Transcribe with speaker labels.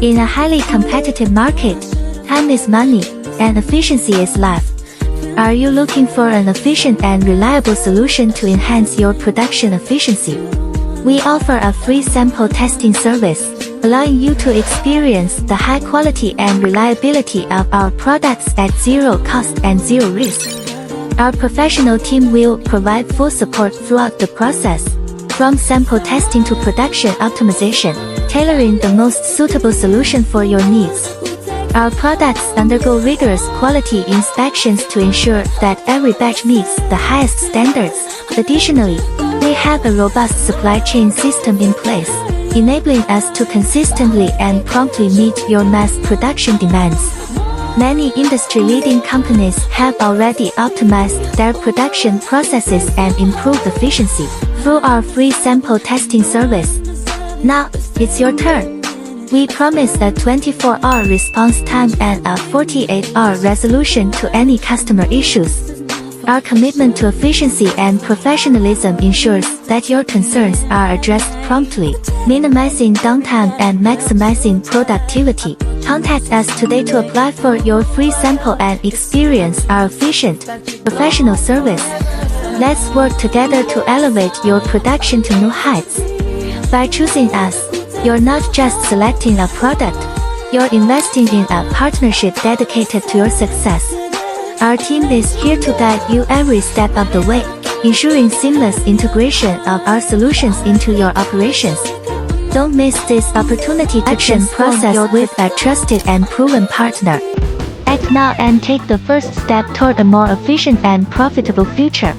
Speaker 1: In a highly competitive market, time is money, and efficiency is life. Are you looking for an efficient and reliable solution to enhance your production efficiency? We offer a free sample testing service, allowing you to experience the high quality and reliability of our products at zero cost and zero risk. Our professional team will provide full support throughout the process, from sample testing to production optimization, tailoring the most suitable solution for your needs. Our products undergo rigorous quality inspections to ensure that every batch meets the highest standards. Additionally, we have a robust supply chain system in place, enabling us to consistently and promptly meet your mass production demands. Many industry-leading companies have already optimized their production processes and improved efficiency through our free sample testing service. Now, it's your turn. We promise a 24-hour response time and a 48-hour resolution to any customer issues. Our commitment to efficiency and professionalism ensures that your concerns are addressed promptly, minimizing downtime and maximizing productivity. Contact us today to apply for your free sample and experience our efficient, professional service. Let's work together to elevate your production to new heights. By choosing us, you're not just selecting a product, you're investing in a partnership dedicated to your success. Our team is here to guide you every step of the way, ensuring seamless integration of our solutions into your operations. Don't miss this opportunity to transform your with a trusted and proven partner. Act now and take the first step toward a more efficient and profitable future.